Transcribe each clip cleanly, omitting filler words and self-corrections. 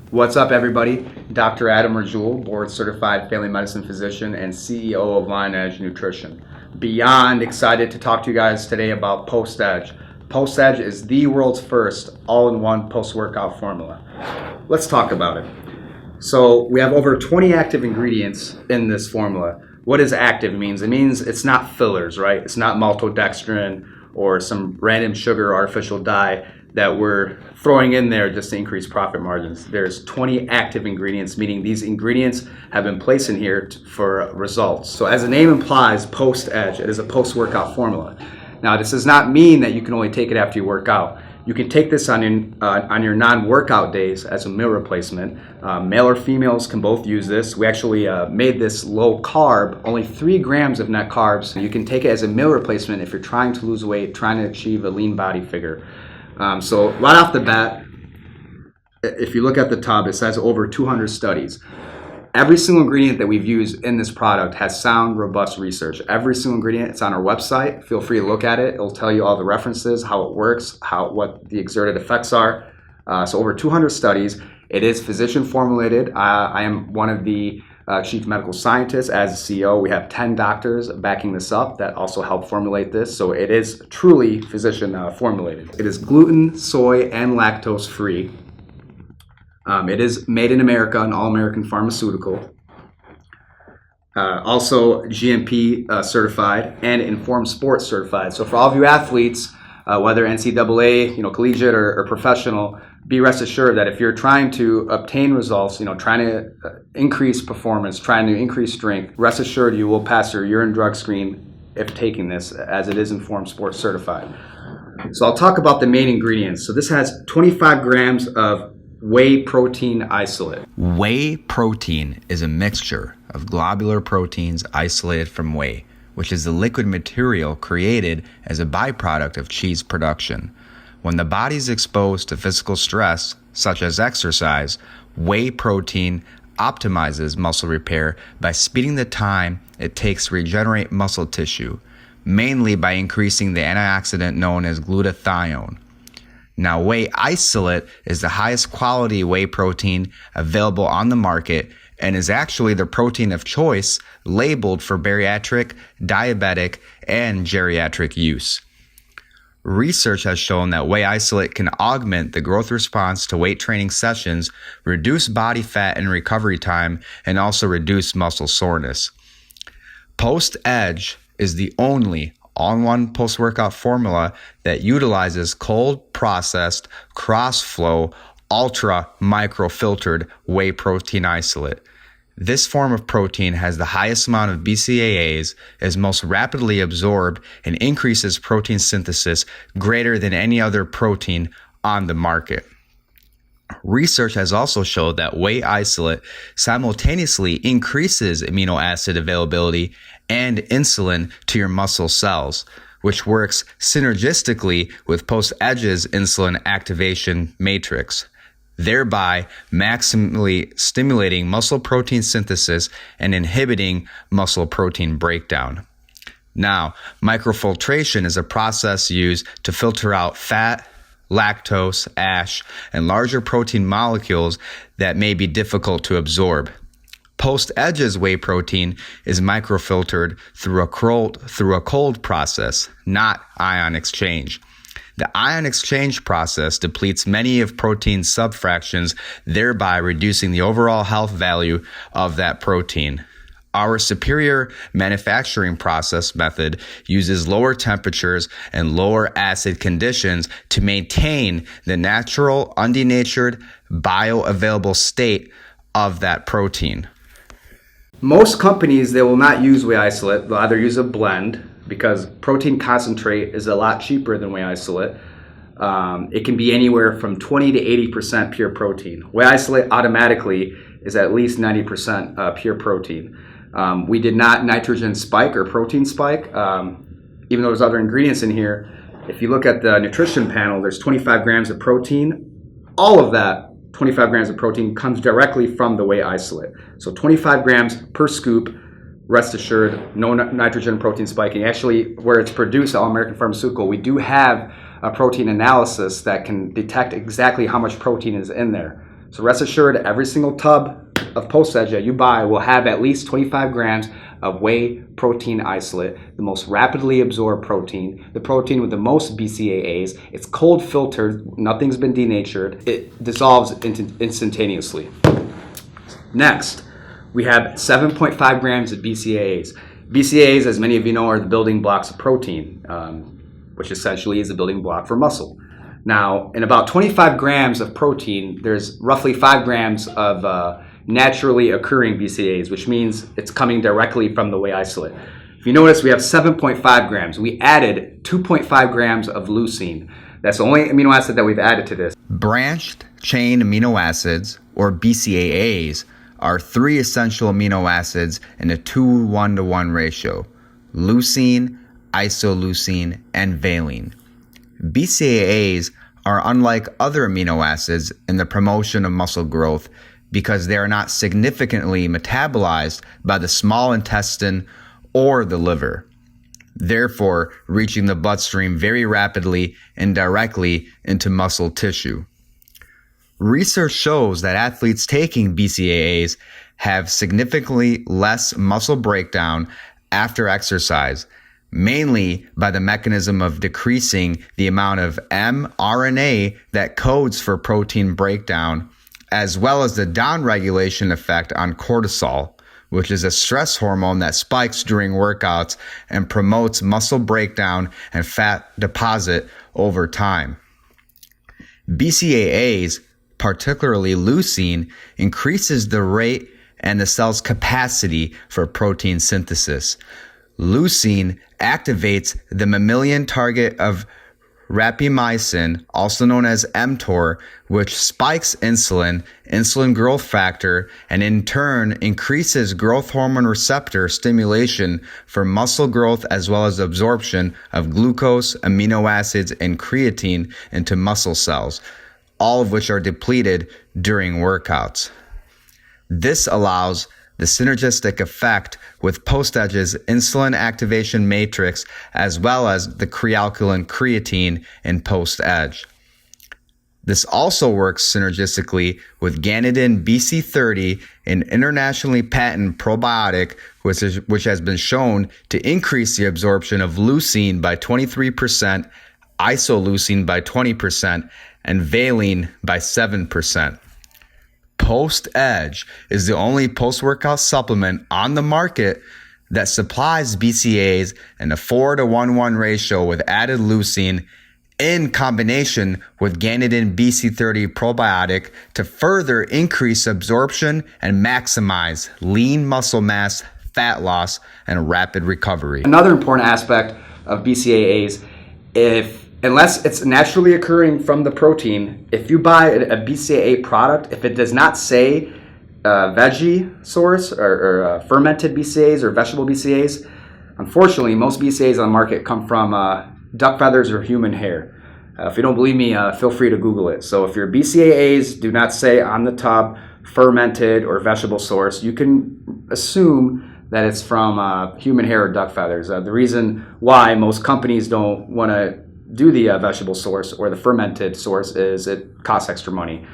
What's up, everybody? Dr. Adam Rajoulh, board-certified family medicine physician and CEO of LionEdge Nutrition. Beyond excited to talk to you guys today about PostEdge. PostEdge is the world's first all-in-one post-workout formula. Let's talk about it. So we have over 20 active ingredients in this formula. What does active means? It means it's not fillers, right? It's not maltodextrin or some random sugar or artificial dye that we're throwing in there just to increase profit margins. There's 20 active ingredients, meaning these ingredients have been placed in here for results. So as the name implies, PostEdge, it is a post-workout formula. Now, this does not mean that you can only take it after you work out. You can take this on your non-workout days as a meal replacement. Male or females can both use this. We actually made this low carb, only 3 grams of net carbs. You can take it as a meal replacement if you're trying to lose weight, trying to achieve a lean body figure. So right off the bat, if you look at the top, it says over 200 studies. Every single ingredient that we've used in this product has sound, robust research. Every single ingredient, it's on our website. Feel free to look at it. It'll tell you all the references, how it works, what the exerted effects are. So over 200 studies. It is physician formulated. I am one of the chief medical scientists. As CEO, we have 10 doctors backing this up that also help formulate this. So it is truly physician formulated. It is gluten, soy, and lactose free. It is made in America, an all-American pharmaceutical. Also GMP certified and Informed Sports certified. So for all of you athletes, whether NCAA, collegiate or professional, be rest assured that if you're trying to obtain results, trying to increase performance, trying to increase strength, rest assured you will pass your urine drug screen if taking this, as it is Informed Sports certified. So I'll talk about the main ingredients. So this has 25 grams of Whey Protein Isolate. Whey protein is a mixture of globular proteins isolated from whey, which is the liquid material created as a byproduct of cheese production. When the body is exposed to physical stress, such as exercise, whey protein optimizes muscle repair by speeding the time it takes to regenerate muscle tissue, mainly by increasing the antioxidant known as glutathione. Now, whey isolate is the highest quality whey protein available on the market and is actually the protein of choice labeled for bariatric, diabetic, and geriatric use. Research has shown that whey isolate can augment the growth response to weight training sessions, reduce body fat and recovery time, and also reduce muscle soreness. PostEdge is the only all-in-one post-workout formula that utilizes cold-processed, cross-flow, ultra-microfiltered whey protein isolate. This form of protein has the highest amount of BCAAs, is most rapidly absorbed, and increases protein synthesis greater than any other protein on the market. Research has also showed that whey isolate simultaneously increases amino acid availability and insulin to your muscle cells, which works synergistically with PostEdge's Insulin Activation Matrix, thereby maximally stimulating muscle protein synthesis and inhibiting muscle protein breakdown. Now, microfiltration is a process used to filter out fat, lactose, ash, and larger protein molecules that may be difficult to absorb. PostEdge's whey protein is microfiltered through a cold process, not ion exchange. The ion exchange process depletes many of protein subfractions, thereby reducing the overall health value of that protein. Our superior manufacturing process method uses lower temperatures and lower acid conditions to maintain the natural, undenatured, bioavailable state of that protein. Most companies, they will not use whey isolate. They'll either use a blend because protein concentrate is a lot cheaper than whey isolate. It can be anywhere from 20 to 80% pure protein. Whey isolate automatically is at least 90% pure protein. We did not nitrogen spike or protein spike, even though there's other ingredients in here. If you look at the nutrition panel, there's 25 grams of protein. All of that 25 grams of protein comes directly from the whey isolate. So 25 grams per scoop, rest assured, no nitrogen protein spiking. Actually, where it's produced, All American Pharmaceutical, we do have a protein analysis that can detect exactly how much protein is in there. So rest assured, every single tub of PostEdge that you buy will have at least 25 grams of Whey Protein Isolate, the most rapidly absorbed protein, the protein with the most BCAAs. It's cold filtered, nothing's been denatured. It dissolves instantaneously. Next, we have 7.5 grams of BCAAs. BCAAs, as many of you know, are the building blocks of protein, which essentially is the building block for muscle. Now, in about 25 grams of protein, there's roughly 5 grams of naturally occurring BCAAs, which means it's coming directly from the whey isolate. If you notice, we have 7.5 grams. We added 2.5 grams of leucine. That's the only amino acid that we've added to this. Branched chain amino acids, or BCAAs, are 3 essential amino acids in a 2:1:1 ratio: leucine, isoleucine, and valine. BCAAs are unlike other amino acids in the promotion of muscle growth because they are not significantly metabolized by the small intestine or the liver, therefore reaching the bloodstream very rapidly and directly into muscle tissue. Research shows that athletes taking BCAAs have significantly less muscle breakdown after exercise, mainly by the mechanism of decreasing the amount of mRNA that codes for protein breakdown, as well as the downregulation effect on cortisol, which is a stress hormone that spikes during workouts and promotes muscle breakdown and fat deposit over time. BCAAs, particularly leucine, increases the rate and the cell's capacity for protein synthesis. Leucine activates the mammalian target of rapamycin, also known as mTOR, which spikes insulin growth factor, and in turn increases growth hormone receptor stimulation for muscle growth as well as absorption of glucose, amino acids, and creatine into muscle cells, all of which are depleted during workouts. This allows the synergistic effect with PostEdge's Insulin Activation Matrix, as well as the Kre-Alkalyn creatine in PostEdge. This also works synergistically with Ganidin BC30, an internationally patented probiotic which has been shown to increase the absorption of leucine by 23%, isoleucine by 20%, and valine by 7%. PostEdge is the only post-workout supplement on the market that supplies BCAAs in a 4:1:1 ratio with added leucine in combination with Ganidin BC30 probiotic to further increase absorption and maximize lean muscle mass, fat loss, and rapid recovery. Another important aspect of BCAAs, unless it's naturally occurring from the protein, if you buy a BCAA product, if it does not say veggie source or fermented BCAAs or vegetable BCAAs, unfortunately, most BCAAs on the market come from duck feathers or human hair. If you don't believe me, feel free to Google it. So if your BCAAs do not say on the tub fermented or vegetable source, you can assume that it's from human hair or duck feathers. The reason why most companies don't want to do the vegetable source or the fermented source is it costs extra money.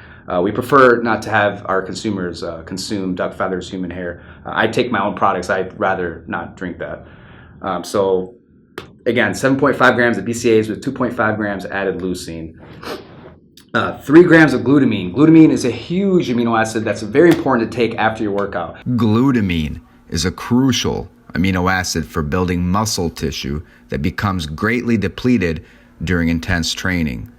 We prefer not to have our consumers consume duck feathers, human hair. I take my own products. I'd rather not drink that. So again, 7.5 grams of BCAAs with 2.5 grams added leucine. 3 grams of glutamine. Glutamine is a huge amino acid that's very important to take after your workout. Glutamine is a crucial amino acid for building muscle tissue that becomes greatly depleted during intense training.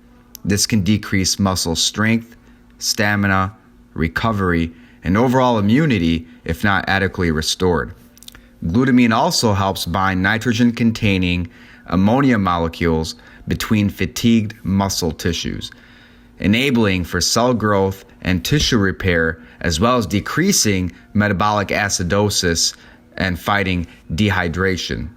This can decrease muscle strength, stamina, recovery, and overall immunity if not adequately restored. Glutamine also helps bind nitrogen-containing ammonia molecules between fatigued muscle tissues, enabling for cell growth and tissue repair, as well as decreasing metabolic acidosis and fighting dehydration.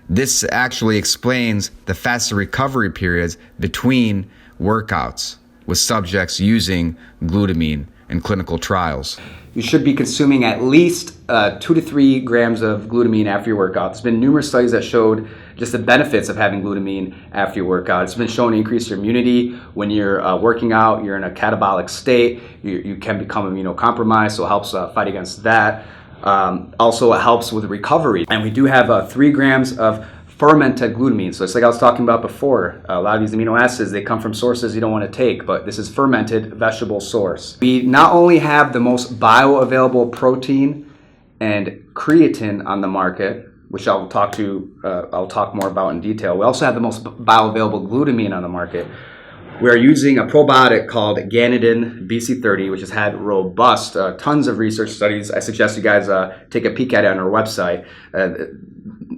This actually explains the faster recovery periods between workouts with subjects using glutamine in clinical trials. You should be consuming at least 2 to 3 grams of glutamine after your workout. There's been numerous studies that showed just the benefits of having glutamine after your workout. It's been shown to increase your immunity. When you're working out, you're in a catabolic state. You can become immunocompromised, so it helps fight against that. Also, it helps with recovery. And we do have 3 grams of fermented glutamine. So it's like I was talking about before. A lot of these amino acids, they come from sources you don't want to take, but this is fermented vegetable source. We not only have the most bioavailable protein and creatine on the market, which I'll talk more about in detail. We also have the most bioavailable glutamine on the market. We're using a probiotic called Ganidin BC30, which has had robust, tons of research studies. I suggest you guys take a peek at it on our website.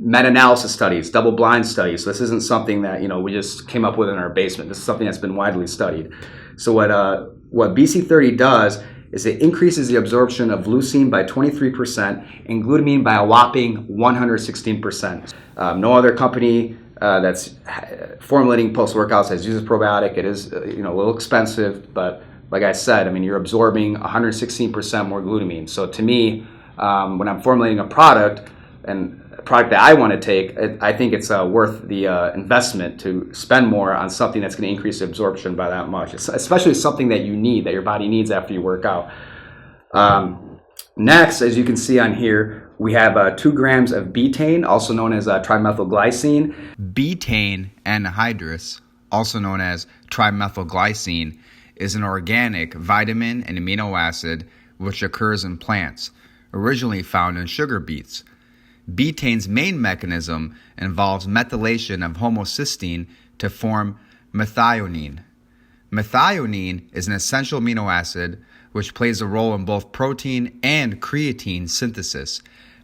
Meta-analysis studies, double-blind studies. So this isn't something that we just came up with in our basement. This is something that's been widely studied. So what BC30 does is it increases the absorption of leucine by 23% and glutamine by a whopping 116%. No other company that's formulating post-workouts has used this probiotic. It is a little expensive, but like I said, you're absorbing 116% more glutamine. So to me, when I'm formulating a product and a product that I want to take, I think it's worth the investment to spend more on something that's going to increase the absorption by that much, especially something that you need, that your body needs after you work out. Next, as you can see on here, we have 2 grams of betaine, also known as trimethylglycine. Betaine anhydrous, also known as trimethylglycine, is an organic vitamin and amino acid which occurs in plants, originally found in sugar beets. Betaine's main mechanism involves methylation of homocysteine to form methionine. Methionine is an essential amino acid which plays a role in both protein and creatine synthesis.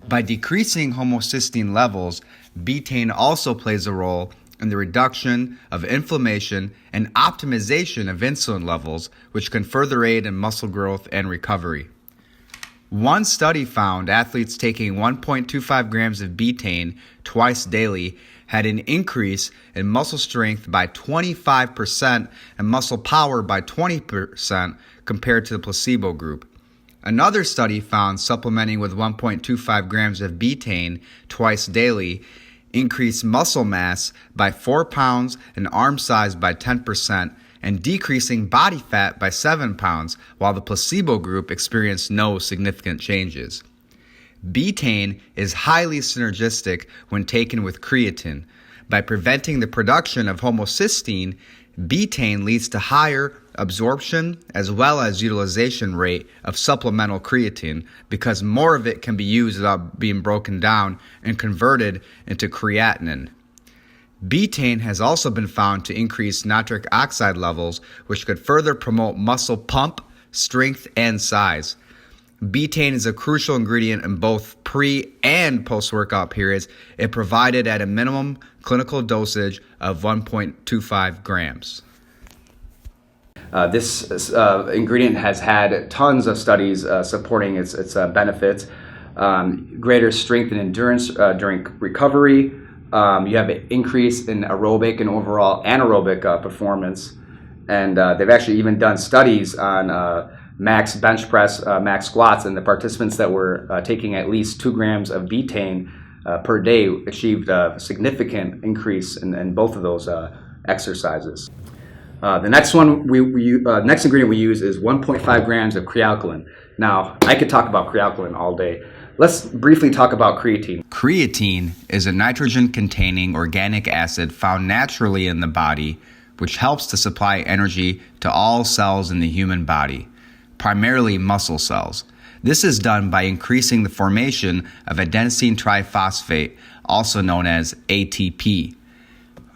By decreasing homocysteine levels, betaine also plays a role in the reduction of inflammation and optimization of insulin levels, which can further aid in muscle growth and recovery. One study found athletes taking 1.25 grams of betaine twice daily had an increase in muscle strength by 25% and muscle power by 20% compared to the placebo group. Another study found supplementing with 1.25 grams of betaine twice daily increased muscle mass by 4 pounds and arm size by 10%, and decreasing body fat by 7 pounds, while the placebo group experienced no significant changes. Betaine is highly synergistic when taken with creatine. By preventing the production of homocysteine, betaine leads to higher absorption as well as utilization rate of supplemental creatine, because more of it can be used without being broken down and converted into creatinine. Betaine has also been found to increase nitric oxide levels, which could further promote muscle pump, strength, and size. Betaine is a crucial ingredient in both pre- and post-workout periods, if provided at a minimum clinical dosage of 1.25 grams. This ingredient has had tons of studies supporting its benefits. Greater strength and endurance during recovery. You have an increase in aerobic and overall anaerobic performance. And they've actually even done studies on max bench press, max squats, and the participants that were taking at least 2 grams of betaine per day achieved a significant increase in both of those exercises. The next next ingredient we use is 1.5 grams of Kre-Alkalyn. Now, I could talk about Kre-Alkalyn all day. Let's briefly talk about creatine. Creatine is a nitrogen-containing organic acid found naturally in the body, which helps to supply energy to all cells in the human body, primarily muscle cells. This is done by increasing the formation of adenosine triphosphate, also known as ATP.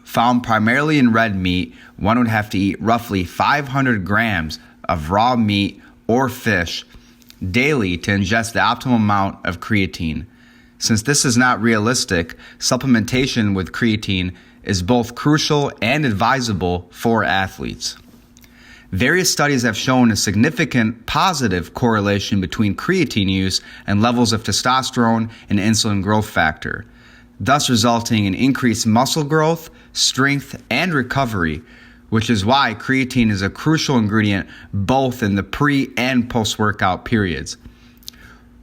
Found primarily in red meat, one would have to eat roughly 500 grams of raw meat or fish daily to ingest the optimal amount of creatine. Since this is not realistic, supplementation with creatine is both crucial and advisable for athletes. Various studies have shown a significant positive correlation between creatine use and levels of testosterone and insulin growth factor, thus resulting in increased muscle growth, strength, and recovery, which is why creatine is a crucial ingredient both in the pre- and post-workout periods.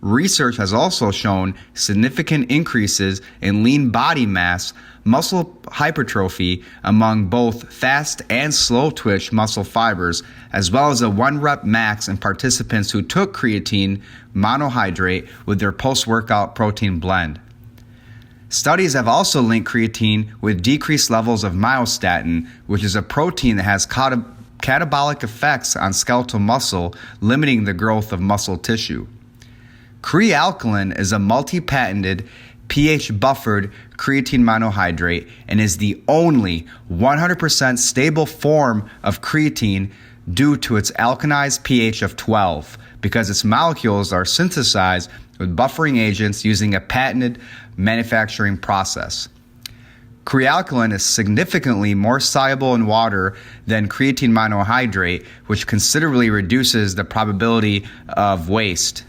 Research has also shown significant increases in lean body mass, muscle hypertrophy among both fast and slow twitch muscle fibers, as well as a 1 rep max in participants who took creatine monohydrate with their post-workout protein blend. Studies have also linked creatine with decreased levels of myostatin, which is a protein that has catabolic effects on skeletal muscle, limiting the growth of muscle tissue. Kre-Alkalyn is a multi-patented pH-buffered creatine monohydrate and is the only 100% stable form of creatine due to its alkalized pH of 12, because its molecules are synthesized with buffering agents using a patented manufacturing process. Kre-Alkalyn is significantly more soluble in water than creatine monohydrate, which considerably reduces the probability of waste.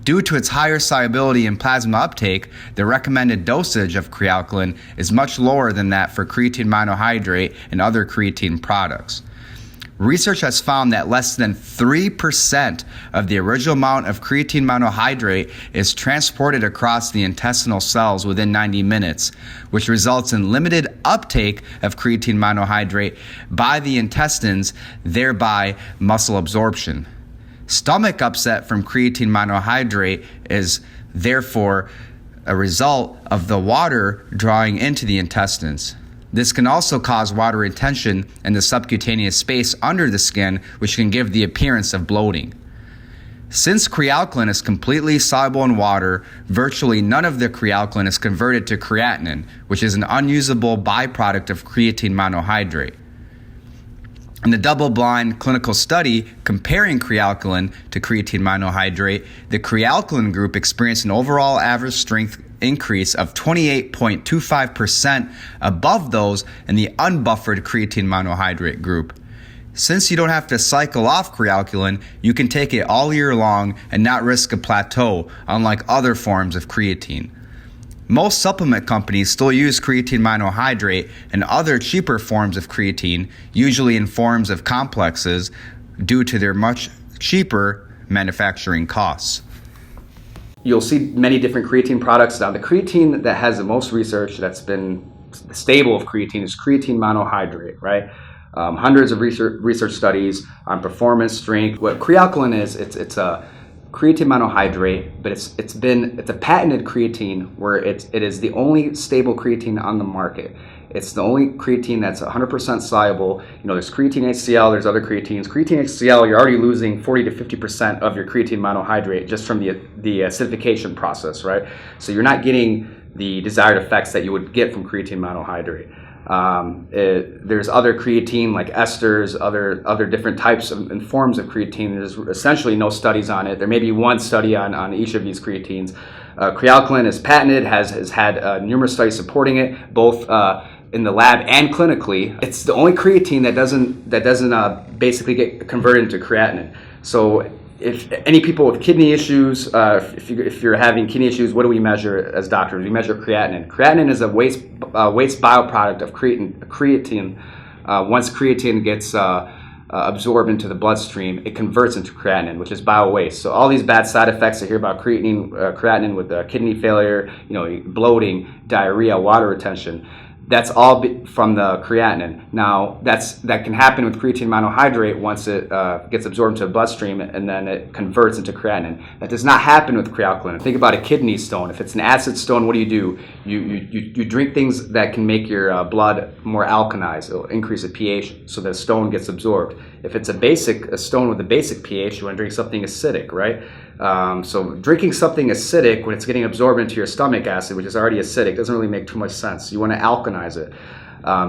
Due to its higher solubility and plasma uptake, the recommended dosage of Kre-Alkalyn is much lower than that for creatine monohydrate and other creatine products. Research has found that less than 3% of the original amount of creatine monohydrate is transported across the intestinal cells within 90 minutes, which results in limited uptake of creatine monohydrate by the intestines, thereby muscle absorption. Stomach upset from creatine monohydrate is therefore a result of the water drawing into the intestines. This can also cause water retention in the subcutaneous space under the skin, which can give the appearance of bloating. Since Kre-Alkalyn is completely soluble in water, virtually none of the Kre-Alkalyn is converted to creatinine, which is an unusable byproduct of creatine monohydrate. In the double-blind clinical study comparing Kre-Alkalyn to creatine monohydrate, the Kre-Alkalyn group experienced an overall average strength increase of 28.25% above those in the unbuffered creatine monohydrate group. Since you don't have to cycle off Kre-Alkalyn, you can take it all year long and not risk a plateau, unlike other forms of creatine. Most supplement companies still use creatine monohydrate and other cheaper forms of creatine, usually in forms of complexes, due to their much cheaper manufacturing costs. You'll see many different creatine products. Now, the creatine that has the most research that's been stable of creatine is creatine monohydrate, right? Hundreds of research studies on performance, strength. What Kre-Alkalyn is, it's a creatine monohydrate, but it's a patented creatine where it is the only stable creatine on the market. It's the only creatine that's 100% soluble. You know, there's creatine HCl, there's other creatines. Creatine HCl, you're already losing 40 to 50% of your creatine monohydrate just from the acidification process, right? So you're not getting the desired effects that you would get from creatine monohydrate. There's other creatine like esters, other different types and forms of creatine. There's essentially no studies on it. There may be one study on each of these creatines. Kre-Alkalyn is patented, has had numerous studies supporting it, both in the lab and clinically. It's the only creatine that doesn't basically get converted into creatinine. So if any people with kidney issues, if you're having kidney issues, what do we measure as doctors? We measure creatinine. Creatinine is a waste bioproduct of creatine. Once creatine gets absorbed into the bloodstream, it converts into creatinine, which is biowaste. So all these bad side effects I hear about creatinine with kidney failure, bloating, diarrhea, water retention, that's all from the creatinine. Now, that can happen with creatine monohydrate once it gets absorbed into the bloodstream and then it converts into creatinine. That does not happen with Kre-Alkalyn. Think about a kidney stone. If it's an acid stone, what do? You drink things that can make your blood more alkalized. It'll increase the pH so the stone gets absorbed. If it's a stone with a basic pH, you want to drink something acidic, right? So drinking something acidic when it's getting absorbed into your stomach acid, which is already acidic, doesn't really make too much sense. You want to alkalize it.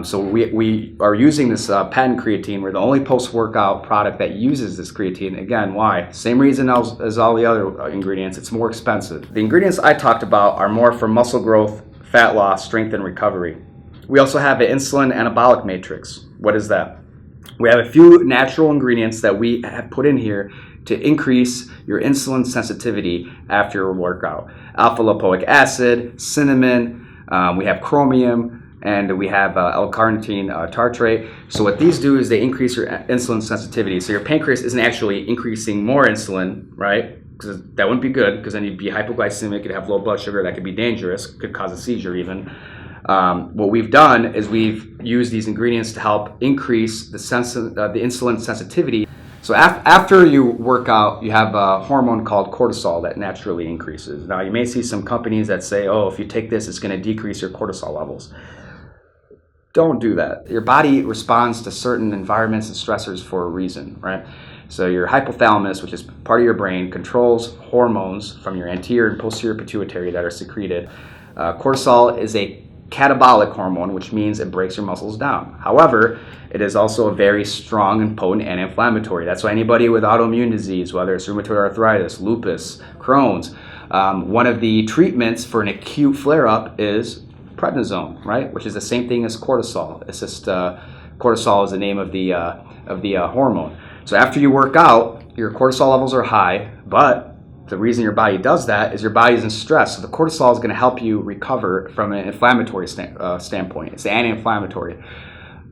So we are using this patent creatine. We're the only post-workout product that uses this creatine. Again, why? Same reason as all the other ingredients. It's more expensive. The ingredients I talked about are more for muscle growth, fat loss, strength, and recovery. We also have an insulin anabolic matrix. What is that? We have a few natural ingredients that we have put in here to increase your insulin sensitivity after your workout. Alpha lipoic acid, cinnamon, we have chromium, and we have L-carnitine tartrate. So what these do is they increase your insulin sensitivity. So your pancreas isn't actually increasing more insulin, right? because that wouldn't be good, because then you'd be hypoglycemic, you'd have low blood sugar, that could be dangerous, could cause a seizure even. What we've done is we've used these ingredients to help increase the insulin sensitivity. So after you work out, you have a hormone called cortisol that naturally increases. Now, you may see some companies that say, oh, if you take this, it's going to decrease your cortisol levels. Don't do that. Your body responds to certain environments and stressors for a reason, right? So your hypothalamus, which is part of your brain, controls hormones from your anterior and posterior pituitary that are secreted. Cortisol is a catabolic hormone, which means it breaks your muscles down. However, it is also a very strong and potent anti-inflammatory. That's why anybody with autoimmune disease, whether it's rheumatoid arthritis, lupus, Crohn's, one of the treatments for an acute flare-up is prednisone, right? Which is the same thing as cortisol. It's just cortisol is the name of the hormone. So after you work out, your cortisol levels are high, but the reason your body does that is your body's in stress. So the cortisol is going to help you recover from an inflammatory standpoint. It's anti-inflammatory.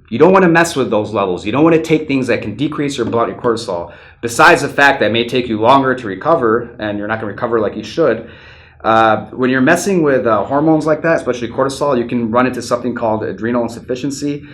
You don't want to mess with those levels. You don't want to take things that can decrease your blood cortisol. Besides the fact that it may take you longer to recover, and you're not going to recover like you should, when you're messing with hormones like that, especially cortisol, you can run into something called adrenal insufficiency.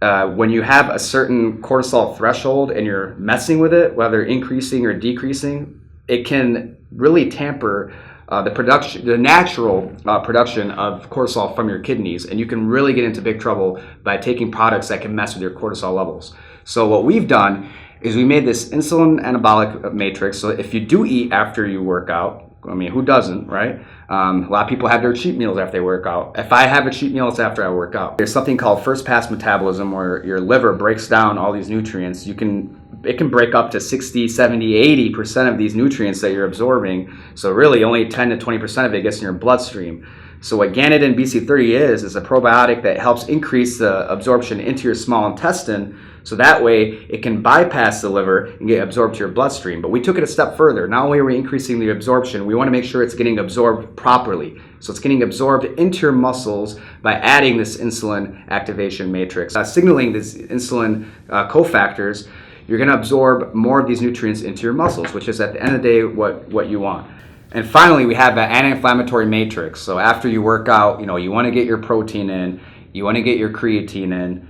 When you have a certain cortisol threshold and you're messing with it, whether increasing or decreasing, it can really tamper the natural production of cortisol from your kidneys, and you can really get into big trouble by taking products that can mess with your cortisol levels. So what we've done is we made this insulin anabolic matrix. So if you do eat after you work out, I mean, who doesn't, right? A lot of people have their cheat meals after they work out. If I have a cheat meal, it's after I work out. There's something called first pass metabolism, where your liver breaks down all these nutrients. It can break up to 60, 70, 80% of these nutrients that you're absorbing. So really only 10 to 20% of it gets in your bloodstream. So what Ganodin BC30 is a probiotic that helps increase the absorption into your small intestine, so that way it can bypass the liver and get absorbed to your bloodstream. But we took it a step further. Not only are we increasing the absorption, we want to make sure it's getting absorbed properly. So it's getting absorbed into your muscles by adding this insulin activation matrix. Signaling these insulin cofactors, you're going to absorb more of these nutrients into your muscles, which is at the end of the day what you want. And finally, we have an anti-inflammatory matrix. So after you work out, you want to get your protein in, you want to get your creatine in,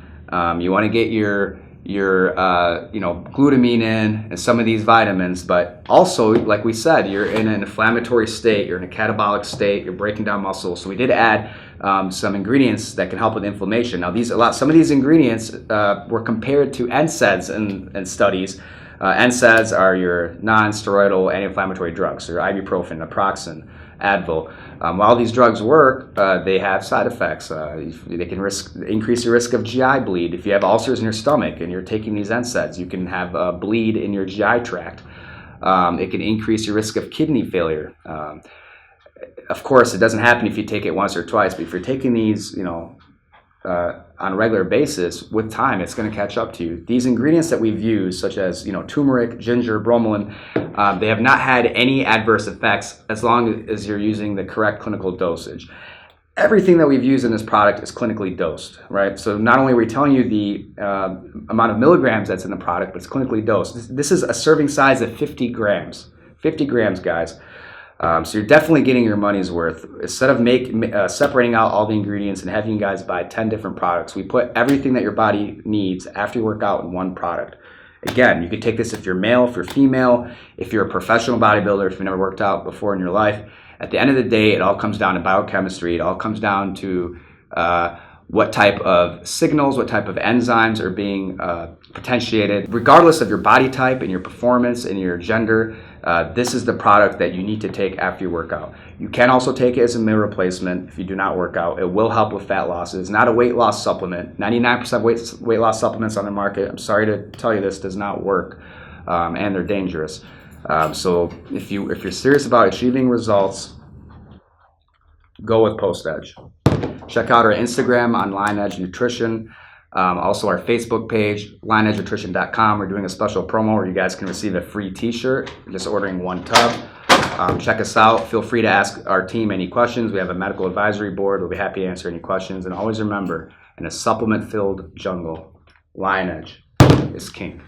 you want to get your glutamine in, and some of these vitamins. But also, like we said, you're in an inflammatory state, you're in a catabolic state, you're breaking down muscles. So we did add some ingredients that can help with inflammation. Now, some of these ingredients were compared to NSAIDs in studies. NSAIDs are your non-steroidal anti-inflammatory drugs, or ibuprofen, naproxen, Advil. While these drugs work, they have side effects. They can increase your risk of GI bleed. If you have ulcers in your stomach and you're taking these NSAIDs, you can have a bleed in your GI tract. It can increase your risk of kidney failure. Of course, it doesn't happen if you take it once or twice, but if you're taking these, on a regular basis, with time, it's going to catch up to you. These ingredients that we've used, such as turmeric, ginger, bromelain, they have not had any adverse effects as long as you're using the correct clinical dosage. Everything that we've used in this product is clinically dosed, right? So not only are we telling you the amount of milligrams that's in the product, but it's clinically dosed. This is a serving size of 50 grams. 50 grams, guys. So you're definitely getting your money's worth. Instead of separating out all the ingredients and having you guys buy 10 different products, we put everything that your body needs after you work out in one product. Again, you can take this if you're male, if you're female, if you're a professional bodybuilder, if you've never worked out before in your life. At the end of the day, it all comes down to biochemistry. It all comes down to what type of signals, what type of enzymes are being potentiated. Regardless of your body type and your performance and your gender, this is the product that you need to take after you work out. You can also take it as a meal replacement if you do not work out. It will help with fat loss. It is not a weight loss supplement. 99% weight loss supplements on the market, I'm sorry to tell you this, does not work, and they're dangerous. So if you're serious about achieving results, go with PostEdge. Check out our Instagram on LionEdge Nutrition. Also our Facebook page, LionEdgeNutrition.com. We're doing a special promo where you guys can receive a free t-shirt, just ordering one tub. Check us out. Feel free to ask our team any questions. We have a medical advisory board. We'll be happy to answer any questions. And always remember, in a supplement-filled jungle, LionEdge is king.